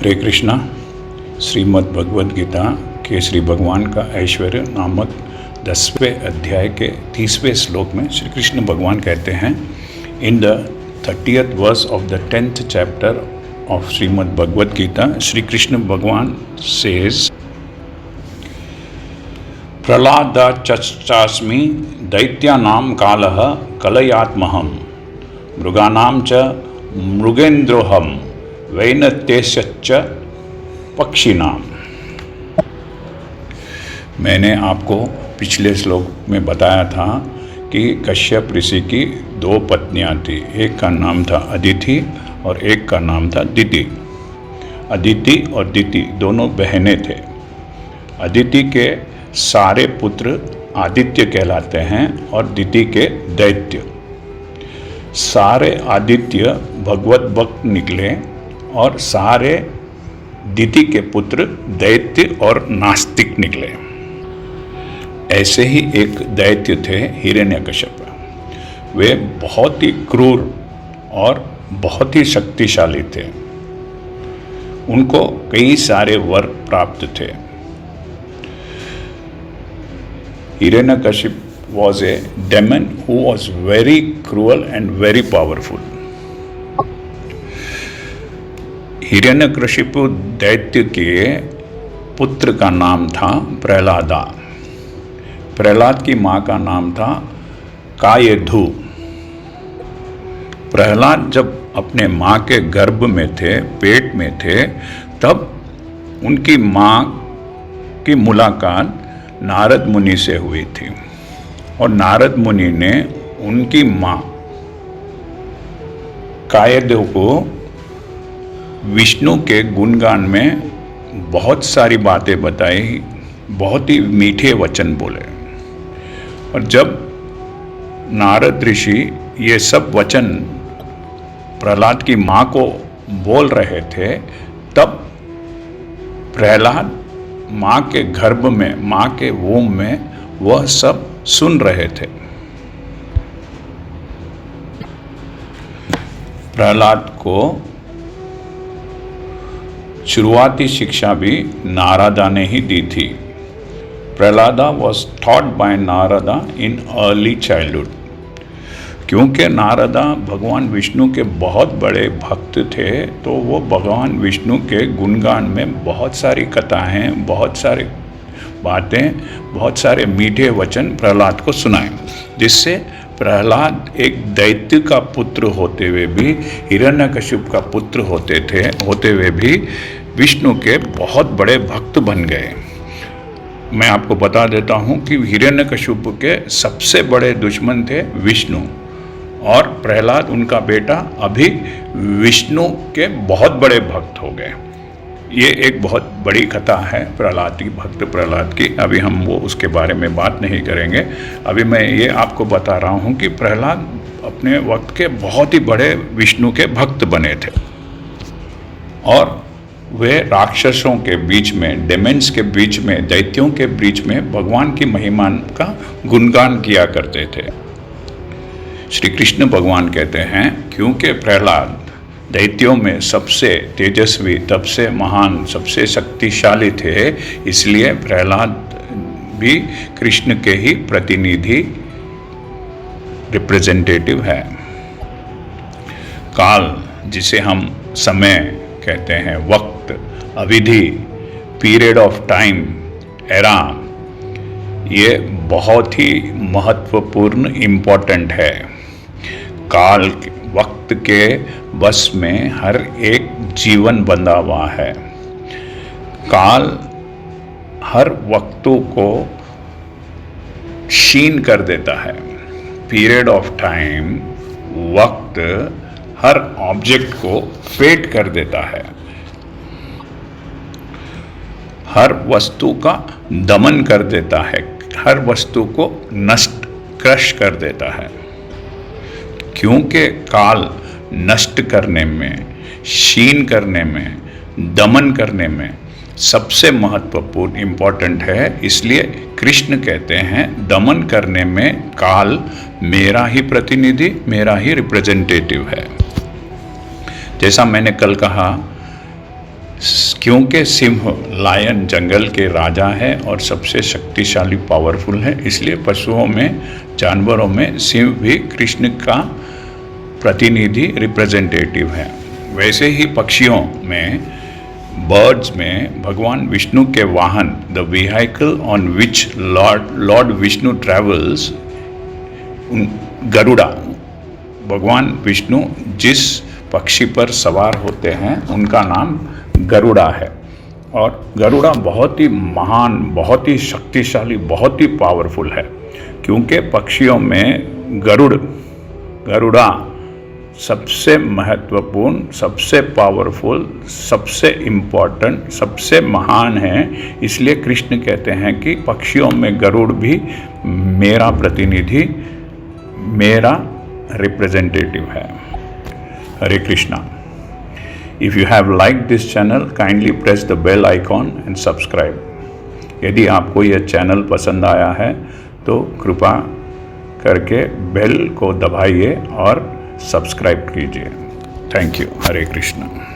हरे कृष्णा। श्रीमद् भगवद गीता के श्री भगवान का ऐश्वर्य नामक 10वें अध्याय के 30वें श्लोक में श्री कृष्ण भगवान कहते हैं, in the 30th verse of the 10th chapter of Shrimad Bhagavad Gita, Shri Krishna भगवान says, प्रह्लादाच्चास्मि दैत्यानां कालः कलयात्महं मृगाणां च मृगेन्द्रोऽहं वैनतेयश्च पक्षिणाम। मैंने आपको पिछले श्लोक में बताया था कि कश्यप ऋषि की 2 पत्नियां थी। एक का नाम था अदिति और एक का नाम था दिति। अदिति और दिति दोनों बहनें थे। अदिति के सारे पुत्र आदित्य कहलाते हैं और दिति के दैत्य। सारे आदित्य भगवत भक्त निकले और सारे दिति के पुत्र दैत्य और नास्तिक निकले। ऐसे ही एक दैत्य थे हिरण्यकश्यप। वे बहुत ही क्रूर और बहुत ही शक्तिशाली थे। उनको कई सारे वर प्राप्त थे। Hiranyakashyap was a demon who was very cruel and very powerful. Hiranyakashipu दैत्य के पुत्र का नाम था प्रह्लादा। प्रह्लाद की माँ का नाम था कायधु। प्रह्लाद जब अपने माँ के गर्भ में थे, पेट में थे, तब उनकी माँ की मुलाकात नारद मुनि से हुई थी और नारद मुनि ने उनकी माँ कायधु को विष्णु के गुणगान में बहुत सारी बातें बताई, बहुत ही मीठे वचन बोले। और जब नारद ऋषि ये सब वचन प्रह्लाद की माँ को बोल रहे थे, तब प्रह्लाद माँ के गर्भ में, माँ के वोम में वह सब सुन रहे थे। प्रह्लाद को शुरुआती शिक्षा भी नारदा ने ही दी थी। Prahlada was taught by Narada in early childhood. क्योंकि नारदा भगवान विष्णु के बहुत बड़े भक्त थे, तो वो भगवान विष्णु के गुणगान में बहुत सारी कथाएं, बहुत सारे बातें, बहुत सारे मीठे वचन प्रह्लाद को सुनाए, जिससे प्रह्लाद एक दैत्य का पुत्र होते हुए भी, हिरण्यकशिप का पुत्र होते हुए भी विष्णु के बहुत बड़े भक्त बन गए। मैं आपको बता देता हूँ कि हिरण्यकशिप के सबसे बड़े दुश्मन थे विष्णु, और प्रह्लाद उनका बेटा अभी विष्णु के बहुत बड़े भक्त हो गए। ये एक बहुत बड़ी कथा है प्रह्लाद की, भक्त प्रह्लाद की। अभी हम वो उसके बारे में बात नहीं करेंगे। अभी मैं ये आपको बता रहा हूँ कि प्रह्लाद अपने वक्त के बहुत ही बड़े विष्णु के भक्त बने थे और वे राक्षसों के बीच में, डेमन्स के बीच में, दैत्यों के बीच में भगवान की महिमा का गुणगान किया करते थे। श्री कृष्ण भगवान कहते हैं, क्योंकि प्रह्लाद दैत्यों में सबसे तेजस्वी, सबसे महान, सबसे शक्तिशाली थे, इसलिए प्रह्लाद भी कृष्ण के ही प्रतिनिधि, रिप्रेजेंटेटिव है। काल, जिसे हम समय कहते हैं, वक्त, अवधि, पीरियड ऑफ टाइम, एरा, ये बहुत ही महत्वपूर्ण, इम्पोर्टेंट है। काल, वक्त के बस में हर एक जीवन बंधा हुआ है। काल हर वक्तों को क्षीण कर देता है। पीरियड ऑफ टाइम, वक्त हर ऑब्जेक्ट को फेड कर देता है। हर वस्तु का दमन कर देता है, हर वस्तु को नष्ट, क्रश कर देता है। क्योंकि काल नष्ट करने में, क्षीण करने में, दमन करने में सबसे महत्वपूर्ण, इम्पोर्टेंट है, इसलिए कृष्ण कहते हैं दमन करने में काल मेरा ही प्रतिनिधि, मेरा ही रिप्रेजेंटेटिव है। जैसा मैंने कल कहा क्योंकि सिंह लायन जंगल के राजा है और सबसे शक्तिशाली पावरफुल है, इसलिए पशुओं में, जानवरों में सिंह भी कृष्ण का प्रतिनिधि रिप्रेजेंटेटिव है। वैसे ही पक्षियों में, बर्ड्स में भगवान विष्णु के वाहन, the vehicle on which lord Vishnu travels, Garuda, भगवान विष्णु जिस पक्षी पर सवार होते हैं उनका नाम गरुड़ा है। और गरुड़ा बहुत ही महान, बहुत ही शक्तिशाली, बहुत ही पावरफुल है, क्योंकि पक्षियों में गरुड़ा सबसे महत्वपूर्ण, सबसे पावरफुल, सबसे इम्पोर्टेंट, सबसे महान है। इसलिए कृष्ण कहते हैं कि पक्षियों में गरुड़ भी मेरा प्रतिनिधि, मेरा रिप्रेजेंटेटिव है। हरे Krishna. If you have liked this channel, kindly press the bell icon and subscribe. यदि आपको यह चैनल पसंद आया है तो कृपा करके बेल को दबाइए और सब्सक्राइब कीजिए। Thank you. हरे कृष्णा।